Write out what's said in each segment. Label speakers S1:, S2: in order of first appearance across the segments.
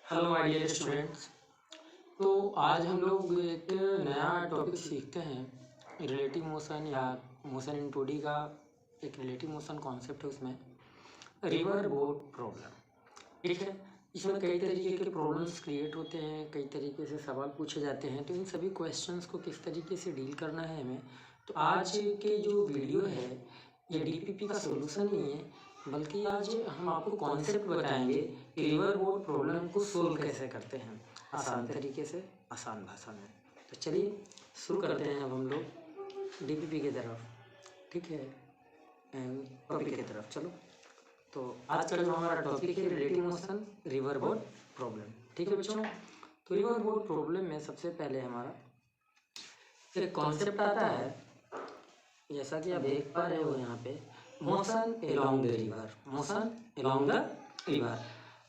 S1: Hello my dear students. तो आज हम लोग एक नया टॉपिक सीखते हैं रिलेटिव मोशन या मोशन इन 2D का। एक रिलेटिव मोशन कॉन्सेप्ट है, उसमें रिवर बोट प्रॉब्लम। ठीक है, इसमें कई तरीके के प्रॉब्लम्स क्रिएट होते हैं, कई तरीके से सवाल पूछे जाते हैं। तो इन सभी क्वेश्चंस को किस तरीके से डील करना है हमें, तो आज के जो वीडियो है ये डीपीपी का सोल्यूशन नहीं है, बल्कि आज हम आपको कॉन्सेप्ट बताएंगे कि रिवर बोट प्रॉब्लम को सोल्व कैसे करते हैं आसान तरीके से, आसान भाषा में। तो चलिए शुरू करते हैं अब हम लोग डीपीपी की तरफ। ठीक है, टॉपिक की तरफ चलो। तो आज का जो हमारा टॉपिक है relative motion river boat problem. ठीक है बच्चों, तो रिवर बोट प्रॉब्लम में सबसे पहले हमारा एक कॉन्सेप्ट आता है, जैसा कि आप देख पा रहे हो यहाँ पे, motion along the river, motion along the river.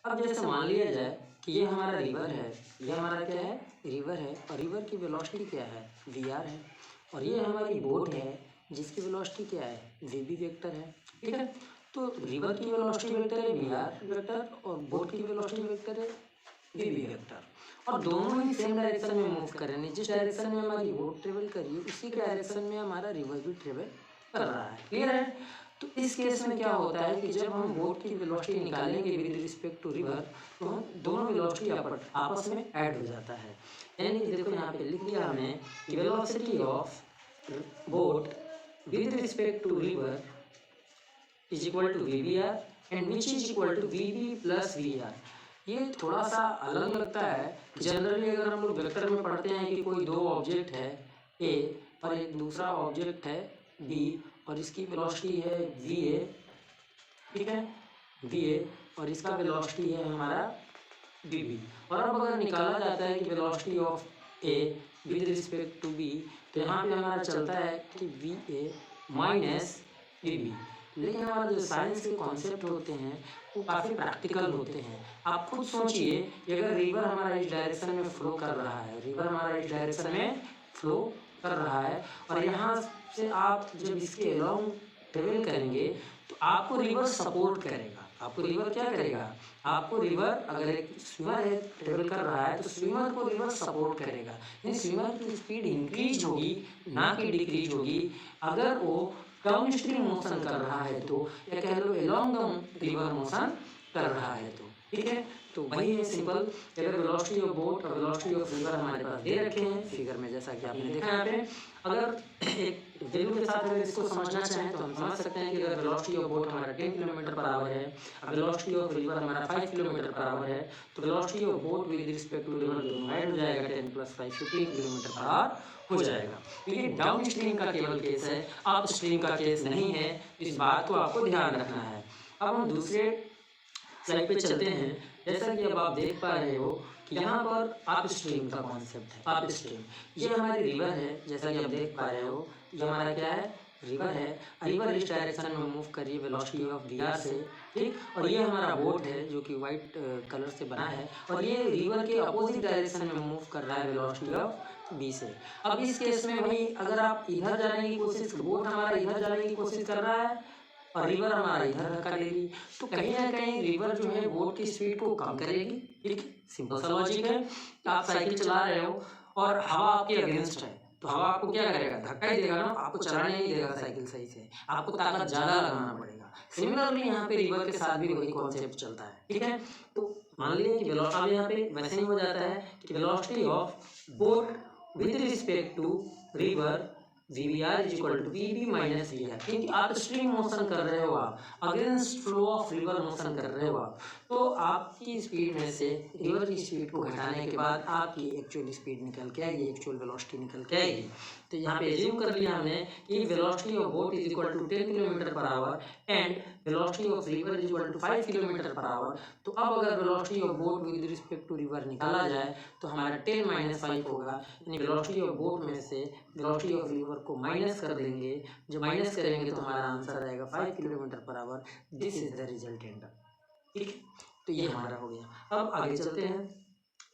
S1: अब जैसे मान लिया जाए कि ये हमारा रिवर है, ये हमारा क्या है, रिवर है, और रिवर की वेलोसिटी क्या है, वी आर है, और ये हमारी बोट है जिसकी वेलोसिटी क्या है, वी बी वेक्टर है। ठीक है, तो रिवर की वेलोसिटी वेक्टर है वी आर वेक्टर, और बोट की वेलोसिटी वेक्टर है वी बी वेक्टर, और दोनों ही सेम डायरेक्शन में मूव कर रहे हैं। जिस डायरेक्शन में हमारी बोट ट्रेवल कर रही है उसी के डायरेक्शन में हमारा रिवर भी ट्रेवल कर रहा है। क्लियर है? तो इस केस में क्या होता है कि जब हम बोट की वेलोसिटी निकालेंगे विद रिस्पेक्ट टू रिवर, तो हम दोनों वेलोसिटी आपस में ऐड हो जाता है। यानी कि देखो यहाँ पे लिख दिया हमने कि velocity of boat with respect to river is equal to V B R and which is equal to V B plus V R. ये थोड़ा सा अलग लगता है। जनरली अगर हम लोग वेक्टर में पढ़ते हैं कि कोई दो ऑब्जेक्ट है ए और एक दूसरा ऑब्जेक्ट है बी, और इसकी वेलोसिटी है वी ए, ठीक है, वी ए, और इसका वेलोसिटी है हमारा वी बी। और अब अगर निकाला जाता है कि velocity of A with respect to B, तो यहाँ पे हमारा चलता है कि V A minus V B. लेकिन हमारे जो साइंस के कॉन्सेप्ट होते हैं वो काफ़ी प्रैक्टिकल होते हैं। आप खुद सोचिए कि अगर रिवर हमारा इस डायरेक्शन में फ्लो कर रहा है, रिवर हमारा इस डायरेक्शन में फ्लो कर रहा है, और यहाँ से आप जब इसके अलोंग ट्रेवल करेंगे तो आपको रिवर सपोर्ट करेगा। आपको रिवर क्या करेगा, आपको रिवर, अगर एक स्विमर है ट्रेवल कर रहा है तो स्विमर को रिवर सपोर्ट करेगा। यानी स्विमर की स्पीड इंक्रीज होगी, ना कि डिक्रीज होगी। अगर वो डाउन स्ट्रीम मोशन कर रहा है तो, या कह लो एलोंग द रिवर मोशन कर रहा है तो। ठीक है, तो वही है सिंपल। अगर वेलोसिटी ऑफ बोट और वेलोसिटी ऑफ रिवर हमारे पास दे रखे हैं फिगर में, जैसा कि आपने देखा यहाँ पे, अगर एक वैल्यू के साथ अगर इसको समझना चाहें तो हम समझ सकते हैं कि अगर वेलोसिटी ऑफ बोट हमारा 10 किलोमीटर पर आवर है, वेलोसिटी ऑफ रिवर हमारा 5 किलोमीटर पर आवर है, तो velocity of boat with respect to river दोनों ऐड हो जाएगा, 10 + 5 15 किलोमीटर पर आवर हो जाएगा। तो ये डाउन स्ट्रीम का केवल केस है, अप स्ट्रीम का केस नहीं है। इस बात को आपको ध्यान रखना है। अब हम दूसरे स्लाइड पे चलते हैं। जैसा कि अब आप देख पा रहे हो कि यहाँ पर अप स्ट्रीम का कॉन्सेप्ट है। अप स्ट्रीम ये हमारी रिवर है, जैसा कि आप देख पा रहे हो, ये हमारा क्या है, रिवर है। रिवर इस डायरेक्शन में मूव कर रही है वेलोसिटी ऑफ वी आर से, ठीक, और ये हमारा बोट है जो कि वाइट कलर से बना है, और ये रिवर के अपोजिट डायरेक्शन में मूव कर रहा है वेलोसिटी ऑफ बी से। अब इस केस में भाई अगर आप इधर जाने की कोशिश, बोट हमारा इधर जाने की कोशिश कर रहा है और रिवर हमारा इधर धक्का ले रही, तो कहीं ना कहीं रिवर जो है बोट की स्पीड को कम करेगी। ठीक है, सिंपल सा लॉजिक है। आप साइकिल चला रहे हो और हवा आपके अगेंस्ट है, तो हवा आपको क्या करेगा, धक्का ही देगा ना, आपको चलाने नहीं देगा साइकिल सही से, आपको ताकत ज़्यादा लगाना पड़ेगा। सिमिलरली यहाँ पे रिवर के साथ भी वही कॉन्सेप्ट चलता है। ठीक है, तो मान लीजिए कि वेलोसिटी यहाँ पे वैसे ही हो जाता है कि velocity of boat with respect to river VBR is equal to VB minus VR, क्योंकि आप स्ट्रीम मोशन कर रहे हो, आप against flow of river motion कर रहे हो आप, तो आपकी स्पीड में से रिवर की स्पीड को घटाने के बाद आपकी एक्चुअल स्पीड निकल के आएगी, एक्चुअल वेलोसिटी निकल के आएगी। तो यहाँ पे एज्यूम कर लिया हमने कि velocity of boat is equal to 10 kilometre per hour and velocity of river is equal to 5 kilometre per hour. तो अब अगर velocity of boat with respect to river निकाला जाए तो हमारा 10 - 5 होगा, यानी वेलोसिटी ऑफ बोट में से वेलोसिटी ऑफ रिवर को माइनस कर देंगे। जो माइनस करेंगे तो हमारा आंसर आएगा 5 kilometre per our. This is the resultant. ठीक है, तो ये हमारा हो गया। अब आगे चलते हैं।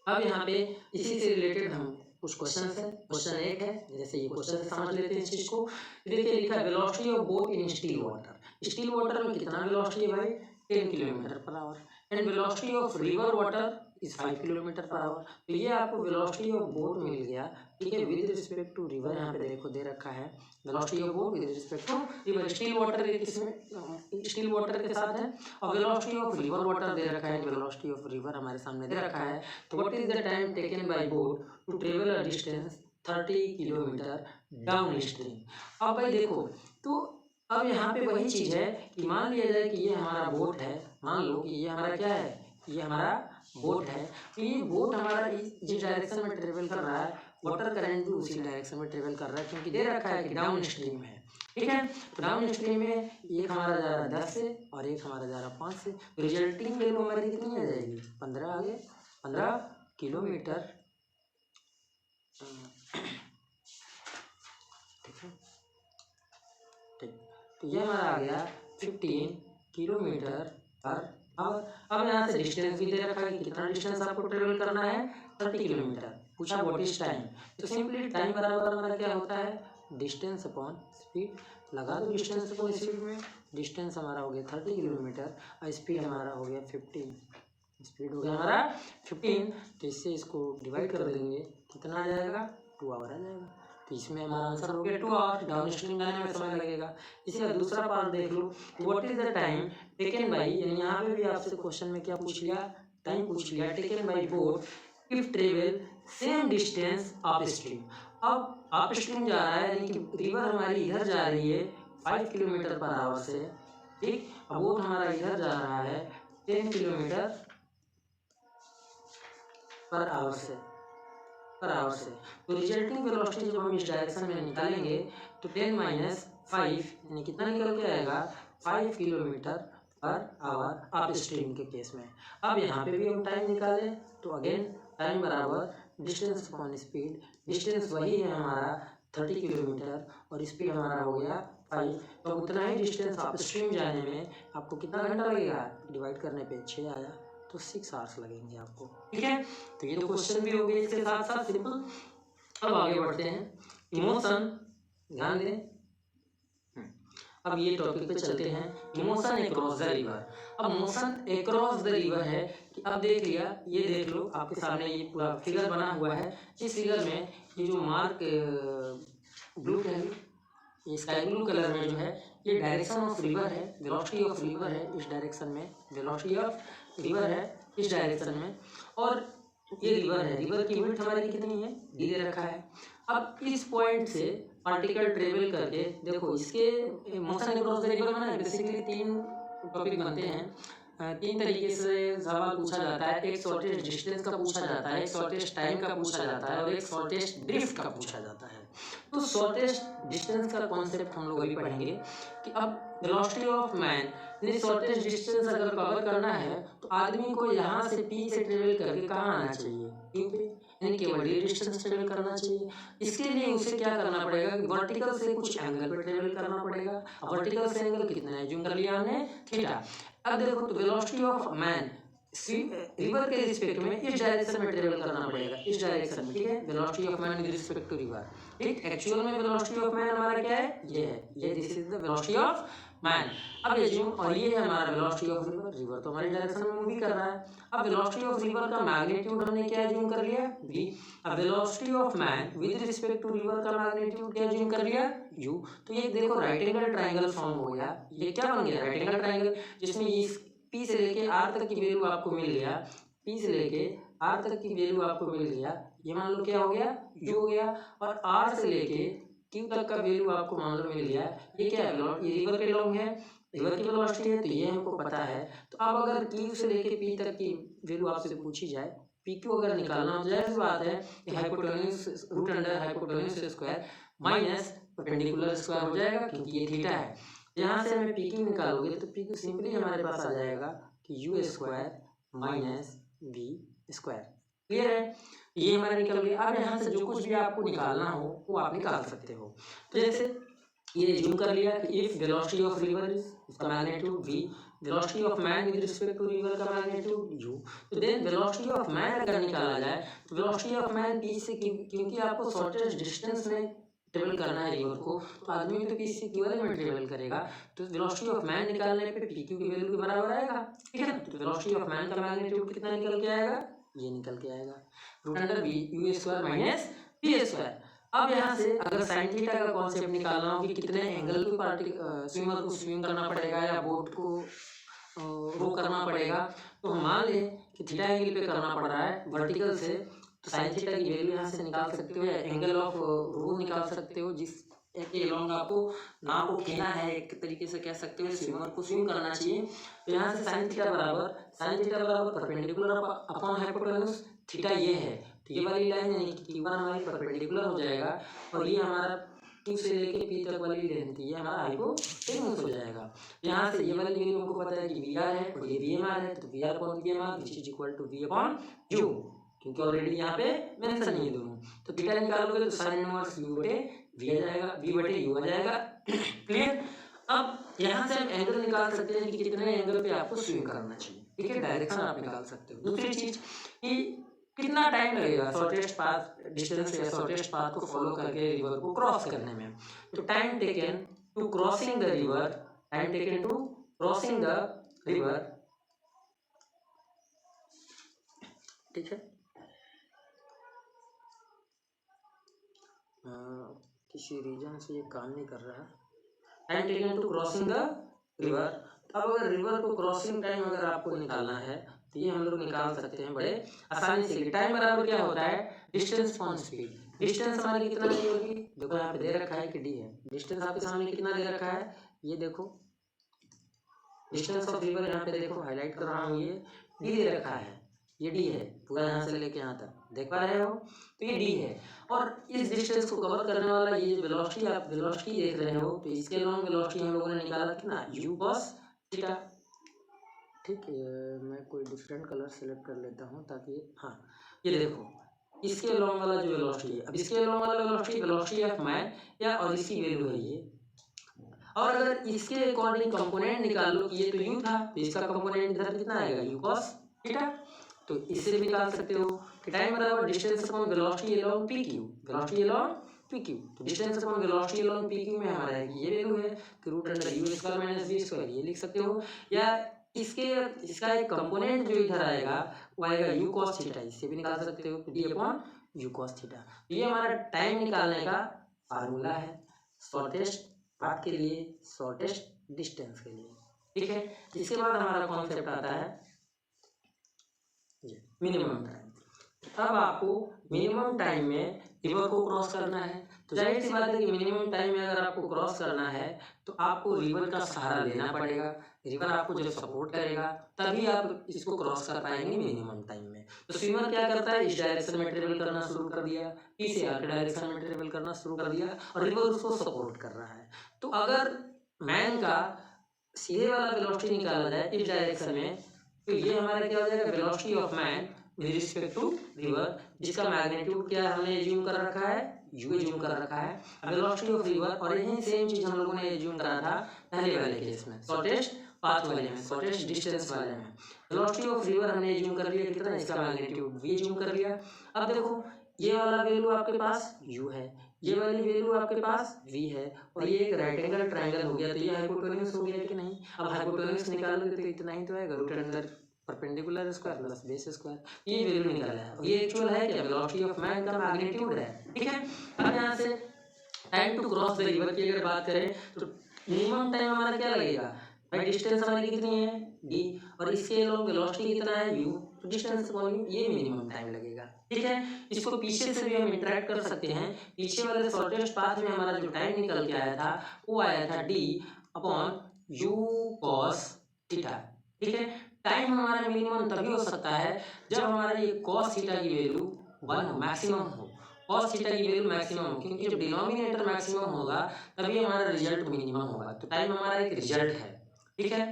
S1: अब यहाँ पे इसी से रिलेटेड हम कुछ क्वेश्चन है। क्वेश्चन एक है, जैसे ये क्वेश्चन समझ लेते हैं इस चीज को। देखिए लिखा है velocity of boat in still water. Still water में कितना वेलोसिटी है भाई, 10 kilometre per hour. And velocity of river water is 5 kilometre per hour. तो ये आपको वेलोसिटी ऑफ बोट मिल गया, ठीक है, विद रिस्पेक्ट टू रिवर। यहाँ पे देखो दे रखा है velocity of boat with respect to river. Still water के किसमें, स्टिल वाटर के साथ है, और वेलोसिटी ऑफ रिवर वाटर दे रखा है, वेलोसिटी ऑफ रिवर हमारे सामने दे रखा है। तो what is the time taken by boat to travel a distance 30 kilometre downstream. अब भाई देखो, तो अब यहाँ पे वही चीज़ है कि मान लिया जाए कि ये हमारा बोट है, मान लो कि ये हमारा क्या है, ये हमारा बोट है। तो ये बोट हमारा जिस डायरेक्शन में ट्रेवल कर रहा है, वाटर करंट भी उसी डायरेक्शन में ट्रेवल कर रहा है, क्योंकि दे रखा है कि डाउन स्ट्रीम है, ठीक है। तो डाउन स्ट्रीम में एक हमारा जा रहा है 10 से और एक हमारा जा रहा है 5 से। रिजल्टिंग वैल्यू हमारी कितनी आ जाएगी, 15 आ गया, 15 किलोमीटर, ठीक है, ठीक। तो ये हमारा आ गया 15 किलोमीटर पर आवर। अब यहाँ से डिस्टेंस भी दे रखा है कि कितना डिस्टेंस आपको ट्रेवल करना है, 30 किलोमीटर। पूछा व्हाट इज टाइम, तो सिंपली टाइम बराबर हमारा क्या होता है, डिस्टेंस अपॉन स्पीड। लगा दो डिस्टेंस अपॉन स्पीड में, डिस्टेंस हमारा हो गया 30 किलोमीटर और स्पीड हमारा हो गया 15, स्पीड हो गया हमारा 15। तो इससे इसको डिवाइड कर देंगे, कितना आ जाएगा, 2 आवर आ जाएगा। तो इसमें हमारा आंसर हो गया 2 आवर। डाउन स्ट्रीम जाने में समय लगेगा। इसी का दूसरा पार्ट देख लो, what is the time taken by, यानी यहाँ पे भी आपसे क्वेश्चन में क्या पूछ लिया, टाइम पूछ लिया, taken by boat if travel same distance up stream. अब अप स्ट्रीम जा रहा है, यानी कि रिवर हमारी इधर जा रही है 5 किलोमीटर पर आवर से, ठीक। अब बोट हमारा इधर जा रहा है 10 किलोमीटर पर आवर से, तो रिजल्टिंग वेलोसिटी जब हम इस डायरेक्शन में निकालेंगे तो 10 माइनस 5 यानी कितना निकल के आएगा, 5 kilometre per hour up stream के केस में। अब यहाँ पे भी हम टाइम निकालें तो अगेन टाइम बराबर डिस्टेंस अपॉन स्पीड। डिस्टेंस वही है हमारा 30 किलोमीटर और स्पीड हमारा हो गया 5। तो उतना ही डिस्टेंस अप स्ट्रीम जाने में आपको कितना घंटा लगेगा, डिवाइड करने पे 6 आया, तो 6 आवर्स लगेंगे आपको, ठीक है। तो ये तो क्वेश्चन भी हो गए, इसके साथ साथ सिंपल। अब आगे बढ़ते हैं, इमोशन, ध्यान दें। अब ये टॉपिक पे चलते हैं, इमोशन अक्रॉस द रिवर। अब मोशन अक्रॉस द रिवर है कि अब देख लिया, ये देख लो आपके सामने ये पूरा फिगर बना हुआ है। इस फिगर में ये जो मार्क ब्लू है, ये स्काई ब्लू कलर में जो है, ये डायरेक्शन ऑफ रिवर है, वेलोसिटी ऑफ रिवर है इस डायरेक्शन में, वेलोसिटी ऑफ रिवर है इस डायरेक्शन में, और ये रिवर है, रिवर की विड्थ हमारी कितनी है, डी दे रखा है। अब इस पॉइंट से पार्टिकल ट्रेवल करके, देखो इसके मोशन अक्रॉस द रिवर में बेसिकली 3 टॉपिक बनते हैं, 3 तरीके से सवाल पूछा जाता है। एक शॉर्टेस्ट डिस्टेंस का पूछा जाता है, एक शॉर्टेस्ट टाइम का पूछा जाता है और एक शॉर्टेस्ट ड्रिफ्ट का पूछा जाता है। तो शॉर्टेस्ट डिस्टेंस का कॉन्सेप्ट हम लोग अभी पढ़ेंगे कि अब वेलोसिटी ऑफ मैन, यानी शॉर्टेस्ट डिस्टेंस अगर कवर करना है तो आदमी को यहाँ से पी से ट्रेवल करके कहाँ आना चाहिए, क्यू पे, यानी केवल डी डिस्टेंस ट्रेवल करना चाहिए। इसके लिए उसे क्या करना पड़ेगा कि वर्टिकल से कुछ एंगल पे ट्रेवल करना पड़ेगा। अब वर्टिकल से एंगल कितना है, जूम कर लिया हमने, थीटा। अब देखो तो वेलोसिटी ऑफ मैन रिवर के रिस्पेक्ट में इस डायरेक्शन में ट्रेवल करना पड़ेगा, इस डायरेक्शन में, ठीक है, velocity of man with respect to river, ठीक। एक्चुअल में वेलोसिटी ऑफ मैन हमारा क्या है, ये है, ये this is the velocity of man. अब ये जूम, और ये है हमारा वेलोसिटी ऑफ रिवर, रिवर तो हमारे डायरेक्शन में मूव कर रहा है। अब वेलोसिटी ऑफ रिवर का मैग्नीट्यूड हमने क्या जूम कर लिया, v। अब velocity of man with respect to river का मैग्नीट्यूड क्या जूम कर लिया, u। तो ये देखो राइट एंगल ट्रायंगल फॉर्म हो गया, ये क्या बन गया, राइट एंगल ट्रायंगल, जिसमें इस P से लेके R तक की वैल्यू आपको मिल गया, P से लेके R तक की वैल्यू आपको मिल गया, ये मान लो क्या हो गया, U हो गया। और R से लेके Q तक का वैल्यू आपको मान लो मिल गया, ये क्या है, ये रिवर के लॉन्ग है, रिवर की वेलोसिटी है, तो ये हमको पता है। तो अब अगर Q से लेके P तक की वैल्यू आपसे पूछी जाए, PQ अगर निकालना हो, जाहिर सी बात है कि hypotenuse root under hypotenuse square minus perpendicular square हो जाएगा, क्योंकि ये थीटा है। यहाँ से हमें PQ निकालोगे तो PQ सिंपली हमारे पास आ जाएगा कि U square minus V square, clear है, ये हमारा निकल गया। अब यहाँ से जो कुछ भी आपको निकालना हो वो आप निकाल सकते हो। तो जैसे ये जूम कर लिया कि if velocity of river is, उसका magnitude v, velocity of man with respect to river का मैग्नीट्यूड u, तो देन वेलोसिटी ऑफ मैन अगर निकाला जाए तो वेलोसिटी ऑफ मैन p से, क्योंकि आपको शॉर्टेस्ट डिस्टेंस में ट्रेवल करना है रिवर को, तो आदमी तो किसी इक्विवेलेंट में ट्रेवल करेगा, तो वेलोसिटी ऑफ मैन निकालने पे पीक्यू की वैल्यू के बराबर आएगा, ठीक है। तो वेलोसिटी ऑफ मैन का मैग्नीट्यूड कितना निकल के आएगा, ये निकल के आएगा root under V U square minus V square. अब यहाँ से अगर साइन थीटा का कॉन्सेप्ट निकालना हो कि कितने एंगल पे स्विमर को स्विम करना पड़ेगा या बोट को रो करना पड़ेगा, तो हम मान लें कि थीटा एंगल पे करना पड़ रहा है वर्टिकल से, तो साइन थीटा की वैल्यू यहाँ से निकाल सकते हो या एंगल ऑफ रो निकाल सकते हो, जिस एक लॉन्ग आपको नाव को खेना है, एक तरीके से कह सकते हो स्विमर को स्विम करना चाहिए। तो यहाँ से साइन थीटा बराबर परपेंडिकुलर अपॉन हाइपोटेन्यूज थीटा ये है, तो ये वाली लाइन यानी कि Q1 हमारी परपेंडिकुलर हो जाएगा और ये हमारा Q से लेके P तक वाली लेंथ ये हमारा हाइपोटेन्यूज हो जाएगा। यहाँ से ये वाली वैल्यू हमको पता है कि VR है और ये VMR है, तो VR upon VMR which is equal to V upon U, क्योंकि ऑलरेडी यहाँ पे मेंशन है ये दोनों। तो थीटा निकालोगे तो साइन इनवर्स U बटे V आ जाएगा, V बटे U आ जाएगा, क्लियर। अब यहाँ से हम एंगल निकाल सकते हैं कि कितने एंगल पे आपको स्विम करना चाहिए, ठीक है, डायरेक्शन आप निकाल सकते हो। दूसरी चीज कि कितना टाइम लगेगा शॉर्टेस्ट पाथ डिस्टेंस या शॉर्टेस्ट पाथ को फॉलो करके रिवर को क्रॉस करने में, तो time taken to crossing the river, ठीक है। किसी रीजन से ये काम नहीं कर रहा है, time taken to crossing the river. अब अगर रिवर को क्रॉसिंग टाइम अगर आपको निकालना है तो ये हम लोग निकाल सकते हैं बड़े आसानी से। टाइम बराबर क्या होता है, डिस्टेंस अपॉन स्पीड। डिस्टेंस हमारी कितना दी होगी, देखो यहाँ पे दे रखा है कि डी है, डिस्टेंस आपके सामने कितना दे रखा है, ये देखो डिस्टेंस ऑफ रिवर यहाँ पे देखो हाईलाइट कर रहा हूँ, ये डी दे रखा है, ये डी है पूरा यहाँ से लेके यहाँ तक, देख पा रहे हो, तो ये डी है। और इस डिस्टेंस को कवर करने वाला ये वेलोसिटी आप वेलोसिटी देख रहे हो, तो इसके लॉन्ग वेलोसिटी हम लोगों ने निकाला कितना, u cos थीटा, ठीक है। मैं कोई डिफरेंट कलर सेलेक्ट कर लेता हूँ ताकि, हाँ ये देखो इसके लॉन्ग वाला जो वेलोसिटी है, अब इसके लॉन्ग वाला वेलोसिटी ऑफ मैन या और इसकी वैल्यू है ये, और अगर इसके अकॉर्डिंग कंपोनेंट निकाल लो कि ये तो u था, तो इसका कंपोनेंट इधर कितना आएगा, u cos थीटा, तो इससे भी निकाल सकते हो कि टाइम बराबर distance upon velocity along PQ, तो distance upon velocity along PQ में हमारा ये वैल्यू है कि root under u square minus v square, ये लिख सकते हो। या इसका एक कंपोनेंट जो इधर आएगा वो आएगा u cos थीटा, इससे भी निकाल सकते हो d upon u cos theta. ये हमारा टाइम निकालने का फार्मूला है शॉर्टेस्ट पाथ के लिए, शॉर्टेस्ट डिस्टेंस के लिए, ठीक है। इसके बाद हमारा कॉन्सेप्ट आता है मिनिमम टाइम। अब आपको मिनिमम टाइम में रिवर को क्रॉस करना है, तो जाहिर सी बात है कि मिनिमम टाइम में अगर आपको क्रॉस करना है तो आपको रिवर का सहारा लेना पड़ेगा, रिवर आपको जब सपोर्ट करेगा तभी आप इसको क्रॉस कर पाएंगे मिनिमम टाइम में। तो स्विमर क्या करता है, इस डायरेक्शन में ट्रेवल करना शुरू कर दिया, पी से आर के डायरेक्शन में ट्रेवल करना शुरू कर दिया और रिवर उसको सपोर्ट कर रहा है। तो अगर मैन का सीधे वाला वेलोसिटी निकाला जाए इस डायरेक्शन में, तो ये हमारा क्या हो जाएगा, velocity of man with respect to river, जिसका मैग्नीट्यूड क्या हमने एज्यूम कर रखा है, u एज्यूम कर रखा है। वेलोसिटी ऑफ रिवर, और यही सेम चीज हम लोगों ने एज्यूम करा था पहले वाले केस में, शॉर्टेस्ट पाथ वाले में, शॉर्टेस्ट डिस्टेंस वाले में। वेलोसिटी ऑफ रिवर हमने एज्यूम कर लिया कितना, इसका मैग्नीट्यूड v एज्यूम कर लिया। अब देखो ये वाला वैल्यू आपके पास u है, ये वाली वैल्यू आपके पास v है, और ये एक राइट एंगल ट्रायंगल हो गया, तो ये हाइपोटेन्यूज हो गया कि नहीं। अब हाइपोटेन्यूज निकालोगे तो इतना ही तो आएगा, root under perpendicular square plus base square, ये वैल्यू निकाला है। और ये एक्चुअल है क्या, वेलोसिटी ऑफ मैन का मैग्नीट्यूड है, ठीक है। अब यहाँ से time to cross the river की अगर बात करें तो मिनिमम टाइम हमारा क्या लगेगा भाई, डिस्टेंस हमारी कितनी है d, और इसके अलोंग वेलोसिटी कितना है u, तो डिस्टेंस अपॉन u, ये मिनिमम टाइम लगेगा, ठीक है। इसको पीछे से भी हम इंटरेक्ट कर सकते हैं। पीछे वाले शॉर्टेस्ट पाथ में हमारा जो टाइम निकल के आया था वो आया था d upon u cos theta, ठीक है। टाइम हमारा मिनिमम तभी हो सकता है जब हमारा ये cos थीटा की वैल्यू 1 मैक्सिमम हो, cos थीटा की वैल्यू मैक्सिमम हो, क्योंकि जब डिनोमिनेटर मैक्सिमम होगा तभी हमारा रिजल्ट मिनिमम होगा। तो टाइम हमारा एक रिजल्ट है, ठीक है।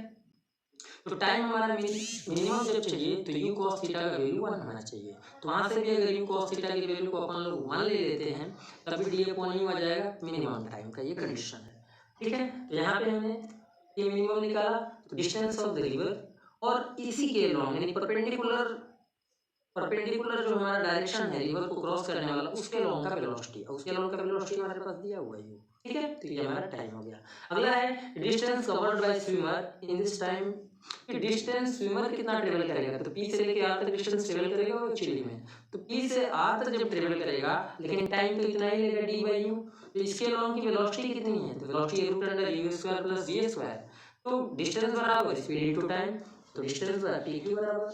S1: तो टाइम हमारा मिनिमम जब चाहिए तो u cos थीटा का वैल्यू 1 होना चाहिए। तो वहाँ से भी अगर u cos थीटा की वैल्यू को अपन लोग 1 ले लेते हैं तभी d अपॉन u आ जाएगा मिनिमम टाइम का, ये कंडीशन है, ठीक है। तो यहाँ पे हमने ये मिनिमम निकाला, तो डिस्टेंस ऑफ द रिवर और इसी के लॉन्ग यानी परपेंडिकुलर परपेंडिकुलर जो हमारा डायरेक्शन है रिवर को क्रॉस करने वाला उसके लॉन्ग का वेलोसिटी, और उसके लॉन्ग का वेलोसिटी हमारे पास दिया हुआ है, ठीक है। तो ये हमारा टाइम हो गया। अगला है distance covered by swimmer in this time, कि डिस्टेंस स्विमर कितना ट्रेवल करेगा। तो पी से लेके आर तक डिस्टेंस ट्रेवल करेगा वो एक्चुअली में, तो पी से आर तक जब ट्रेवल करेगा लेकिन टाइम तो इतना ही लेगा डी बाई यू। तो इसके लॉन्ग की वेलोसिटी कितनी है, तो velocity root under U square plus V square. तो डिस्टेंस बराबर स्पीड इनटू टाइम, तो डिस्टेंस पी क्यू बराबर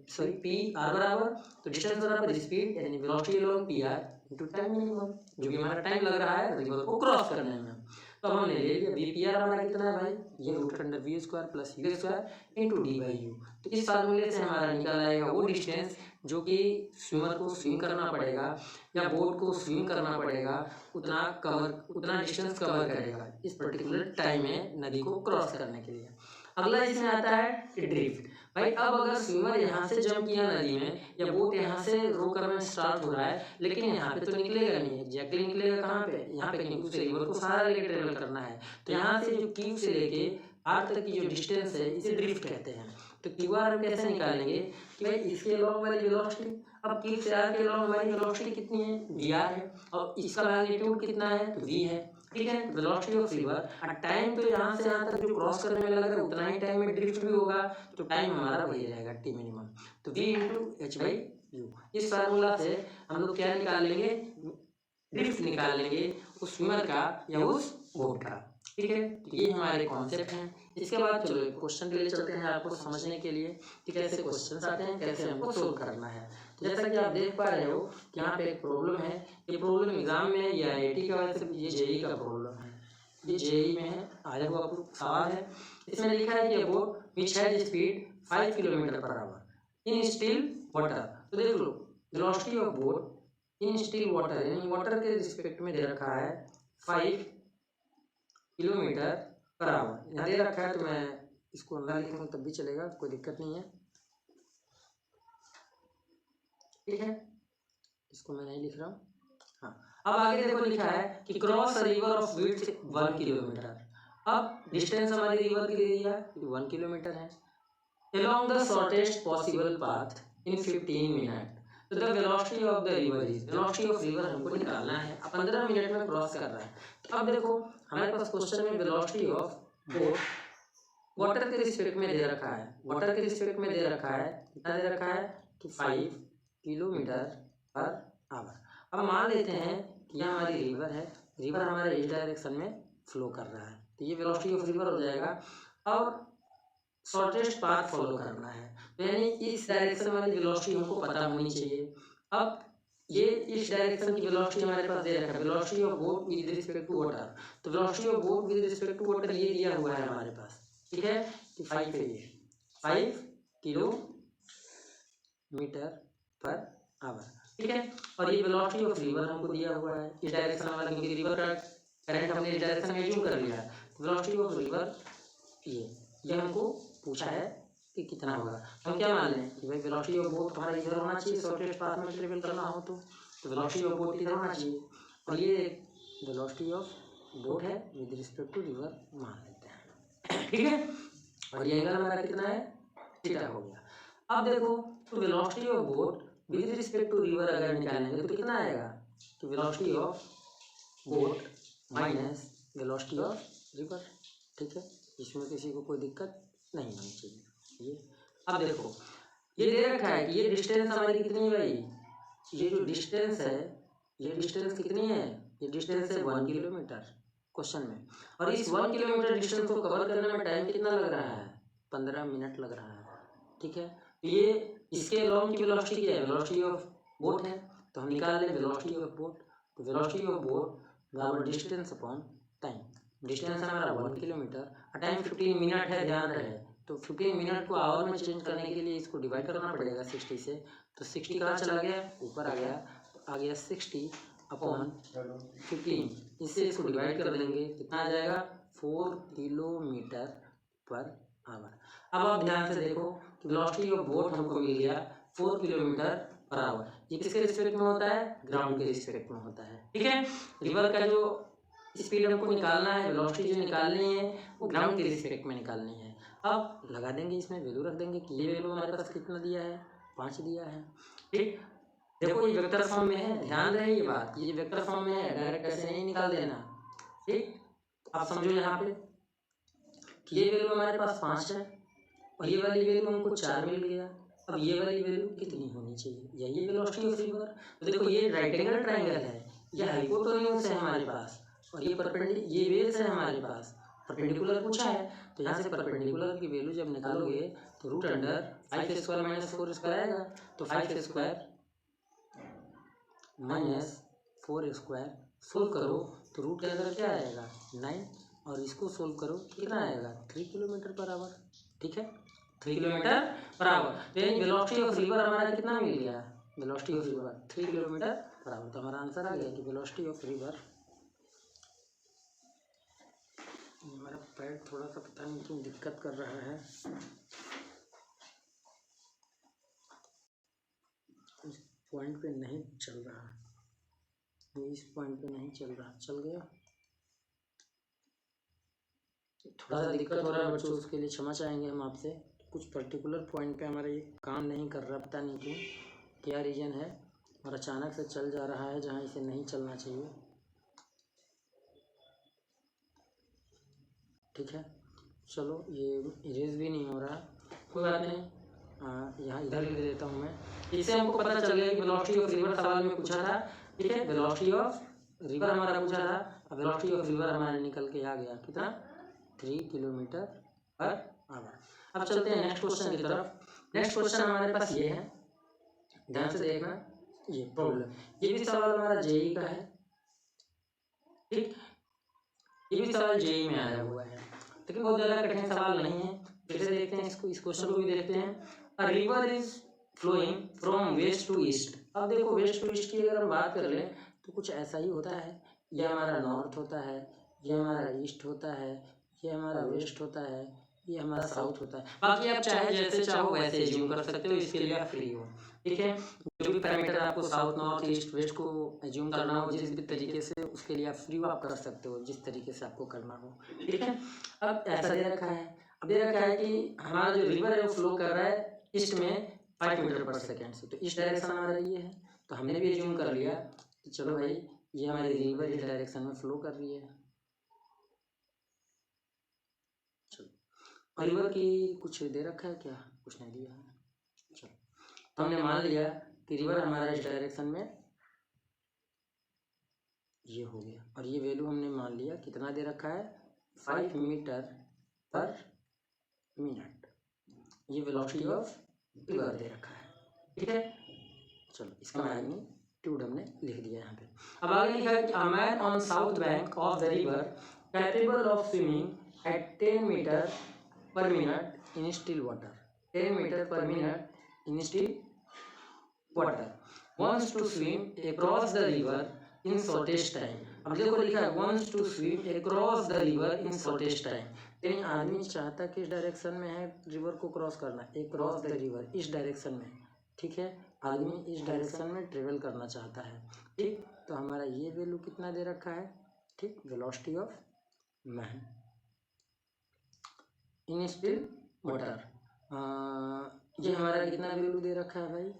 S1: सॉरी पी आर बराबर, तो डिस्टेंस बराबर स्पीड यानी velocity along P R into time minimum, जो कि हमारा टाइम लग रहा है रिवर को क्रॉस करने में। तो हमने ले लिया वी पी आर हमारा कितना है भाई, ये root under V square plus U square into D by U. तो इस फार्मूले से हमारा निकल आएगा वो डिस्टेंस जो कि स्विमर को स्विम करना पड़ेगा या बोट को स्विम करना पड़ेगा, उतना डिस्टेंस कवर करेगा इस पर्टिकुलर टाइम में नदी को क्रॉस करने के लिए। अगला इसमें आता है ड्रिफ्ट। भाई अब अगर स्विमर यहाँ से जंप किया नदी में या बोट यहाँ से रो करना स्टार्ट हो रहा है, लेकिन यहाँ पे तो निकलेगा नहीं, एग्जैक्टली निकलेगा कहाँ पे, यहाँ पे, क्योंकि उसे रिवर को सारा लेके ट्रेवल करना है। तो यहाँ से जो क्यू से लेके आर तक की जो डिस्टेंस है इसे ड्रिफ्ट कहते हैं। तो क्यू आर हम कैसे निकालेंगे कि भाई इसके लॉन्ग वाली वेलोसिटी, अब क्यू से आर के लॉन्ग वाली वेलोसिटी कितनी है, वी आर है, और इसका मैग्नीट्यूड कितना है, तो वी है, ठीक है। वेलोसिटी ऑफ रिवर टाइम तो यहाँ से यहाँ तक जो क्रॉस करने में लग रहा है उतना ही टाइम में ड्रिफ्ट भी होगा, तो टाइम हमारा वही रहेगा टी मिनिमम, तो v into H by you. इस फार्मूला से हम लोग क्या निकाल लेंगे, ड्रिफ्ट निकाल लेंगे उस स्विमर का या उस बोट का, ठीक है। तो ये हमारे कॉन्सेप्ट हैं। इसके बाद चलो क्वेश्चन के लिए चलते हैं आपको समझने के लिए कि कैसे क्वेश्चन आते हैं, कैसे हमको सोल्व करना है। तो जैसा कि आप देख पा रहे हो यहाँ पे एक प्रॉब्लम है, ये प्रॉब्लम एग्जाम में या IIT का वजह से ये जेई का प्रॉब्लम है, ये जेई में है आया हुआ सवाल है। इसमें लिखा है कि boat which has speed 5 kilometre per hour in still water. तो देख लो velocity of boat in still water, यानी वाटर के रिस्पेक्ट में दे रखा है 5 किलोमीटर पर आवर, यहाँ दे रखा है। तो मैं इसको अंदर लिखूँ तब भी चलेगा, कोई दिक्कत नहीं है, ठीक है। इसको मैं नहीं लिख रहा हूँ। हाँ, अब आगे देखो लिखा है कि cross river of width 1 kilometre. अब डिस्टेंस हमारी रिवर की दे दिया 1 किलोमीटर है, along the shortest possible path in 15 minute. तो the velocity of the river is, velocity of river हमको निकालना है, 15 मिनट में क्रॉस कर रहा है। तो अब देखो हमारे पास क्वेश्चन में वेलोसिटी ऑफ बोट वाटर के रिस्पेक्ट में दे रखा है, वाटर के रिस्पेक्ट में दे रखा है, कितना दे रखा है कि 5 किलोमीटर पर आवर। अब मान लेते हैं कि यह हमारी रिवर है, रिवर हमारे इस डायरेक्शन में फ्लो कर रहा है, तो ये वेलोसिटी ऑफ रिवर हो जाएगा। और शॉर्टेस्ट पाथ फॉलो करना है, तो यानी इस डायरेक्शन वाली वेलोसिटी हमको पता होनी चाहिए। अब ये इस डायरेक्शन की वेलोसिटी हमारे पास दे रखा है, velocity of boat with respect to water. तो velocity of boat with respect to water ये दिया हुआ है हमारे पास, ठीक है, कि 5 है, ये 5 किलोमीटर पर आवर, ठीक है। और ये वेलोसिटी ऑफ रिवर हमको दिया हुआ है इस डायरेक्शन वाला, क्योंकि रिवर का करंट हमने इस डायरेक्शन में यूज कर लिया है। वेलोसिटी ऑफ रिवर ये हमको पूछा है कि कितना होगा। हम क्या मान लें कि भाई वेलोसिटी ऑफ बोट हमारा इधर होना चाहिए, शॉर्टेस्ट पाथ में ट्रेवल करना हो तो वेलोसिटी ऑफ बोट इधर होना चाहिए, और ये वेलोसिटी ऑफ बोट है विद रिस्पेक्ट टू रिवर मान लेते हैं, ठीक है। और ये एंगल हमारा कितना है, थीटा हो गया। अब देखो तो velocity of boat with respect to river अगर निकालेंगे तो कितना आएगा, तो velocity of boat minus velocity of river, ठीक है। इसमें किसी को कोई दिक्कत नहीं होनी चाहिए। ये अब देखो ये दे रखा है कि ये डिस्टेंस हमारी कितनी है भाई, ये जो डिस्टेंस है ये डिस्टेंस कितनी है, ये डिस्टेंस है 1 किलोमीटर क्वेश्चन में, और इस 1 किलोमीटर डिस्टेंस को कवर करने में टाइम कितना लग रहा है, 15 मिनट लग रहा है, ठीक है। तो ये इसके लॉन्ग की वेलोसिटी क्या है, वेलोसिटी ऑफ बोट है, तो हम निकाल लें वेलोसिटी ऑफ बोट। तो वेलोसिटी ऑफ बोट बराबर डिस्टेंस अपॉन टाइम, डिस्टेंस हमारा 1 किलोमीटर और टाइम 15 मिनट है, ध्यान रहे। तो 15 मिनट को आवर में चेंज करने के लिए इसको डिवाइड करना पड़ेगा 60 से, तो 60 कहाँ चला गया, ऊपर आ गया, तो आ गया 60 अपॉन 15, इससे इसको डिवाइड कर देंगे, कितना आ जाएगा 4 किलोमीटर पर आवर। अब आप ध्यान से देखो कि वेलोसिटी ऑफ बोट हमको मिल गया 4 किलोमीटर पर आवर। ये किसके रिस्पेक्ट में होता है, ग्राउंड के रिस्पेक्ट में होता है, ठीक है। रिवर का जो स्पीड हमको निकालना है, वेलोसिटी जो निकालनी है वो ग्राउंड के रिस्पेक्ट में निकालनी है। अब लगा देंगे, इसमें वैल्यू रख देंगे कि ये वैल्यू हमारे पास कितना दिया है 5 दिया है। ठीक, देखो ये वेक्टर फॉर्म में है, ध्यान रहे ये बात, ये वेक्टर फॉर्म में है, डायरेक्ट ऐसे नहीं निकाल देना। ठीक, आप समझो यहाँ पे कि ये वैल्यू हमारे पास 5 है और ये वाली वैल्यू हमको 4 मिल गया। अब ये वाली वैल्यू कितनी होनी चाहिए, यही वेलोसिटी ऑफ रिवर। तो देखो ये राइट एंगल ट्रायंगल है, ये हाइपोटेन्यूज है हमारे पास और ये परपेंडिकुलर, ये बेस है हमारे पास, परपेंडिकुलर पूछा है। तो यहाँ से परपेंडिकुलर की वैल्यू जब निकालोगे तो root under 5 square minus 4 square आएगा। तो 5 स्क्वायर माइनस 4 स्क्वायर सोल्व करो तो रूट के अंदर क्या आएगा 9 और इसको सोल्व करो कितना आएगा 3 किलोमीटर पर आवर। ठीक है, 3 किलोमीटर पर आवर। तो यानी वेलोसिटी ऑफ रिवर हमारा कितना मिल गया, velocity of river 3 kilometre per hour. तो हमारा आंसर आ गया कि वेलोसिटी ऑफ रिवर, हमारा पैड थोड़ा सा पता नहीं क्यों दिक्कत कर रहा है, इस पॉइंट पे नहीं चल रहा, ये इस पॉइंट पे नहीं चल रहा, चल गया, थोड़ा सा दिक्कत हो रहा है बच्चों, उसके लिए क्षमा चाहेंगे हम आपसे। कुछ पर्टिकुलर पॉइंट पे हमारा ये काम नहीं कर रहा, पता नहीं क्यों, क्या रीज़न है, और अचानक से चल जा रहा है जहाँ इसे नहीं चलना चाहिए। ठीक है, चलो ये इरेज भी नहीं हो रहा, कोई बात नहीं, यहाँ इधर लिख देता हूँ मैं। इससे हमको पता चल गया कि वेलोसिटी ऑफ रिवर सवाल में पूछा था। ठीक है, वेलोसिटी ऑफ रिवर हमारा पूछा था, अब वेलोसिटी ऑफ रिवर हमारा निकल के आ गया कितना 3 किलोमीटर पर आवर। अब चलते हैं नेक्स्ट क्वेश्चन की तरफ। नेक्स्ट क्वेश्चन हमारे पास ये है, ध्यान से देखना, ये प्रॉब्लम, ये भी सवाल हमारा जेई का है। ठीक, ये भी सवाल जेई में आया हुआ है, लेकिन बहुत ज़्यादा कठिन सवाल नहीं है। फिर से देखते हैं इसको, इस क्वेश्चन को भी देखते हैं। A river is flowing from west to east. अब देखो वेस्ट टू ईस्ट की अगर हम बात कर लें तो कुछ ऐसा ही होता है, ये हमारा नॉर्थ होता है, ये हमारा ईस्ट होता है, ये हमारा वेस्ट होता है, ये हमारा साउथ होता है। बाकी आप चाहे जैसे चाहो वैसे एज्यूम कर सकते हो, इसके लिए आप फ्री हो। ठीक है, जो भी पैरामीटर आपको साउथ नॉर्थ ईस्ट वेस्ट को एज्यूम करना हो जिस भी तरीके से, उसके लिए आप फ्री हो, आप कर सकते हो जिस तरीके से आपको करना हो। ठीक है, अब ऐसा दे रखा है, अब दे रखा है कि हमारा जो रिवर है वो फ्लो कर रहा है ईस्ट में 5 मीटर पर सेकेंड से, तो इस डायरेक्शन हमारा ये है, तो हमने भी एज्यूम कर लिया कि चलो भाई ये हमारी रिवर इस डायरेक्शन में फ्लो कर रही है। चलो, रिवर की कुछ दे रखा है क्या, कुछ नहीं दिया है। चलो, तो हमने मान लिया कि रिवर हमारा इस डायरेक्शन में ये हो गया, और ये वैल्यू हमने मान लिया कितना दे रखा है 5 मीटर पर मिनट, ये वेलोसिटी ऑफ रिवर दे रखा है। ठीक है, चलो इसका मैग्नीट्यूड हमने लिख दिया यहाँ पे। अब आगे लिखा है कि a man on south bank of the river capable of swimming at 10 metre per minute in still water, 10 metre per minute in still water, wants to swim across the river in shortest time। अब देखो लिखा है wants to swim across the river in shortest time, यानी आदमी चाहता किस direction में है रिवर को क्रॉस करना, across the river, इस डायरेक्शन में। ठीक है, आदमी इस डायरेक्शन में ट्रेवल करना चाहता है। ठीक, तो हमारा ये वैल्यू कितना दे रखा है, ठीक, velocity of man in still water, ये हमारा कितना वैल्यू दे रखा है भाई,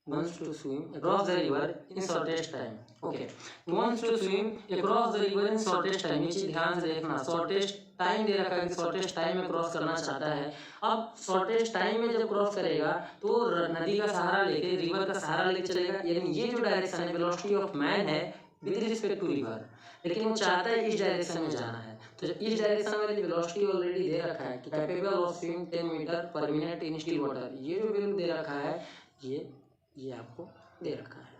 S1: wants to swim across the river in shortest time। okay, wants to swim across the river in shortest time, ये चीज ध्यान से देखना, शॉर्टेस्ट टाइम दे रखा है कि शॉर्टेस्ट टाइम में क्रॉस करना चाहता है। अब शॉर्टेस्ट टाइम में जब क्रॉस करेगा तो नदी का सहारा लेके, रिवर का सहारा लेके चलेगा, यानी ये जो डायरेक्शन है वेलोसिटी ऑफ मैन है विद रिस्पेक्ट टू रिवर, लेकिन वो चाहता है इस डायरेक्शन में जाना है। तो इस डायरेक्शन वाली वेलोसिटी ऑलरेडी दे रखा है कि capable of swimming 10 metre per minute in still water, ये जो वैल्यू दे रखा है ये आपको दे रखा है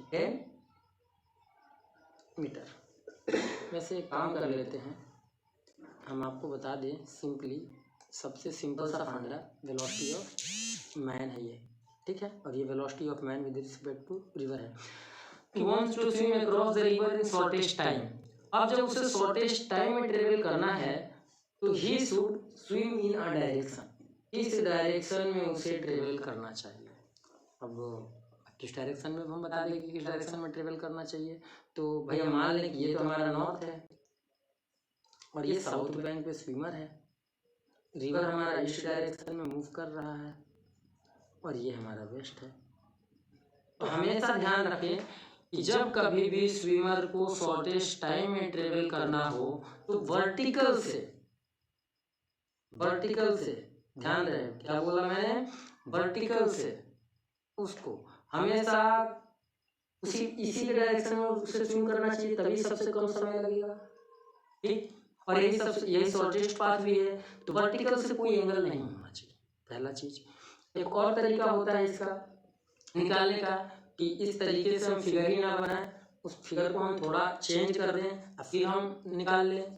S1: 10 मीटर। वैसे एक काम कर लेते हैं, हम आपको बता दें सिंपली, सबसे सिंपल सा फंडा वेलोसिटी ऑफ मैन है ये। ठीक है, और ये velocity of man with respect to river है। He wants to swim across the river in shortest time. अब जब उसे शॉर्टेस्ट टाइम में ट्रेवल करना है तो he should swim in a direction, इस डायरेक्शन में उसे ट्रेवल करना चाहिए। अब किस डायरेक्शन में हम बता दें कि किस डायरेक्शन में ट्रेवल करना चाहिए, तो भैया मान लें कि ये तो हमारा नॉर्थ है और ये साउथ बैंक पे स्विमर है। रिवर हमारा ईस्ट डायरेक्शन में मूव कर रहा है और ये हमारा वेस्ट है। तो हमेशा ध्यान रखें कि जब कभी भी स्विमर को शॉर्टेस्ट टाइम में ट्रेवल करना हो तो वर्टिकल से ध्यान रहे, क्या बोला मैंने, वर्टिकल से उसको हमेशा इसी डायरेक्शन में उसे स्विम करना चाहिए, तभी सबसे कम समय लगेगा। ठीक, और यही शॉर्टेस्ट पाथ भी है। तो वर्टिकल से कोई एंगल नहीं होना चाहिए, पहला चीज। एक और तरीका होता है इसका निकालने का कि इस तरीके से हम फिगर ही ना बनाएं, उस फिगर को हम थोड़ा चेंज कर दें और फिर हम निकाल लें।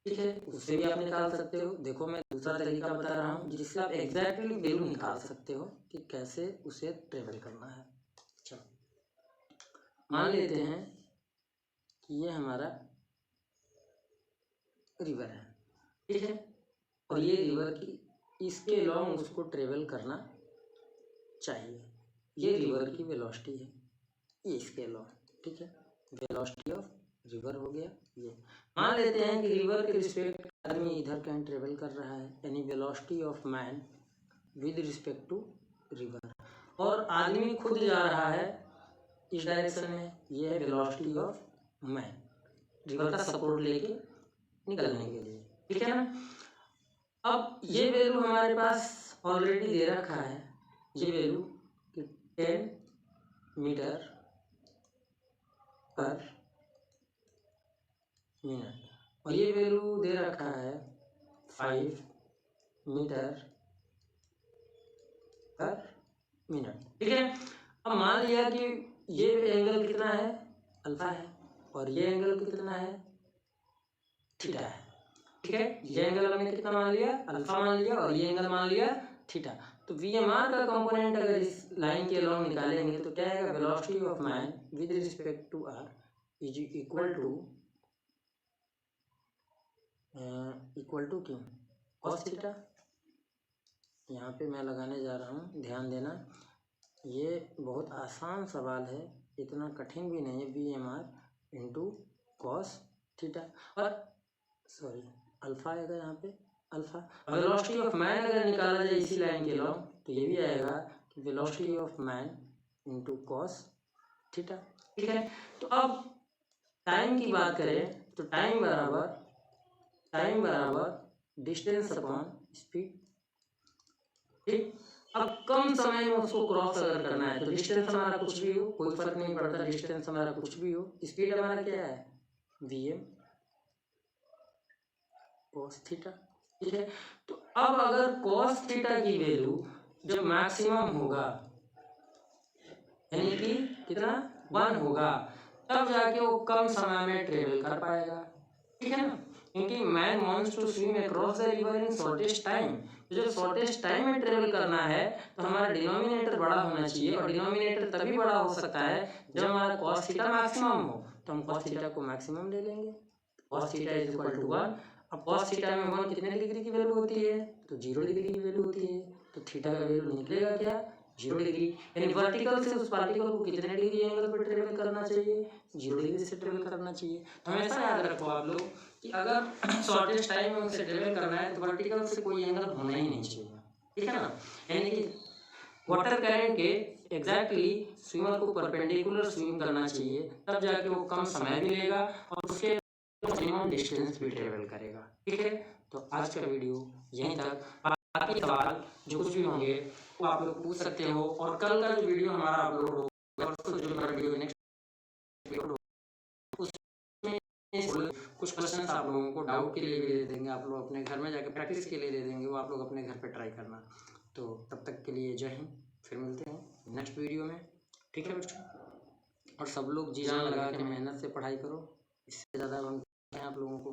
S1: ठीक है, उससे भी आप निकाल सकते हो। देखो मैं दूसरा तरीका बता रहा हूँ जिससे आप एग्जैक्टली वैल्यू निकाल सकते हो कि कैसे उसे ट्रेवल करना है। चलो मान लेते हैं कि ये हमारा रिवर है, ठीक है, और ये रिवर की इसके लॉन्ग उसको ट्रेवल करना चाहिए। ये रिवर की वेलोसिटी है, ये इसके लॉन्ग, ठीक है, वेलोसिटी ऑफ रिवर हो गया ये। मान लेते हैं कि रिवर के रिस्पेक्ट आदमी इधर कहीं ट्रेवल कर रहा है, यानी velocity of man with respect to river, और आदमी खुद जा रहा है इस डायरेक्शन में, ये है वेलोसिटी ऑफ मैन रिवर का सपोर्ट लेके निकलने के लिए। ठीक है ना। अब ये वैल्यू हमारे पास ऑलरेडी दे रखा है, ये वैल्यू 10 मीटर पर मिनट, और ये वैल्यू दे रखा है 5 मीटर पर मिनट। ठीक है, अब मान लिया कि ये एंगल कितना है, अल्फा है, और ये एंगल कितना है, थीटा है। ठीक है, ये एंगल हमने कितना मान लिया, अल्फा मान लिया, और ये एंगल मान लिया थीटा। तो VMR का कंपोनेंट अगर इस लाइन के लॉन्ग निकालेंगे तो क्या आएगा, velocity of man with respect to r is equal to क्यों, cos थीटा। यहाँ पे मैं लगाने जा रहा हूँ, ध्यान देना, ये बहुत आसान सवाल है, इतना कठिन भी नहीं है। VMR इंटू कॉस थीटा, और सॉरी अल्फा आएगा यहाँ पे, अल्फा। वेलोसिटी ऑफ मैन अगर निकाला जाए इसी लाइन के लॉन्ग तो ये भी आएगा कि velocity of man into cos theta. ठीक है, तो अब टाइम की बात करें तो टाइम बराबर डिस्टेंस अपॉन स्पीड। ठीक, अब कम समय में उसको क्रॉस अगर करना है तो डिस्टेंस हमारा कुछ भी हो, कोई फर्क नहीं पड़ता, डिस्टेंस हमारा कुछ भी हो, स्पीड हमारा क्या है, VM cos थीटा। ठीक है, तो अब अगर cos थीटा की वैल्यू जब मैक्सिमम होगा, यानी कि कितना 1 होगा, तब जाके वो कम समय में ट्रेवल कर पाएगा। ठीक है ना, क्योंकि man wants to swim across the river in shortest time. तो जब शॉर्टेस्ट टाइम में ट्रेवल करना है तो हमारा डिनोमिनेटर बड़ा होना चाहिए, और डिनोमिनेटर तभी बड़ा हो सकता है जब हमारा cos थीटा मैक्सिमम हो। तो हम cos थीटा को मैक्सिमम ले लेंगे, cos theta is equal to 1। अब cos थीटा में 1 कितने डिग्री की वैल्यू होती है, तो 0 डिग्री की वैल्यू होती है, तो थीटा का वैल्यू निकलेगा क्या, 0 डिग्री। यानी वर्टिकल से उस पार्टिकल को कितने डिग्री एंगल पर ट्रेवल करना चाहिए, 0 डिग्री से ट्रेवल करना चाहिए। तो हमेशा याद रखो आप लोग कि अगर शॉर्टेस्ट टाइम में उसे ट्रेवल करना है तो वर्टिकल से कोई एंगल होना ही नहीं चाहिए। ठीक है ना, यानी कि वाटर करंट के एग्जैक्टली स्विमर को परपेंडिकुलर स्विम करना चाहिए, तब जाके वो कम समय भी लेगा और उसके मिनिमम डिस्टेंस भी ट्रेवल करेगा। ठीक है, तो आज का वीडियो यहीं तक। बाकी सवाल जो कुछ भी होंगे वो आप लोग पूछ सकते हो, और कल का जो वीडियो हमारा अपलोड होगा, परसों जो हमारा वीडियो नेक्स्ट उसमें कुछ क्वेश्चन आप लोगों को डाउट के लिए भी दे देंगे, आप लोग अपने घर में जाकर प्रैक्टिस के लिए दे देंगे, वो आप लोग अपने घर पे ट्राई करना। तो तब तक के लिए जय हिंद, फिर मिलते हैं नेक्स्ट वीडियो में। ठीक है बच्चों, और सब लोग जी जान लगा के मेहनत से पढ़ाई करो, इससे ज़्यादा हम आप लोगों को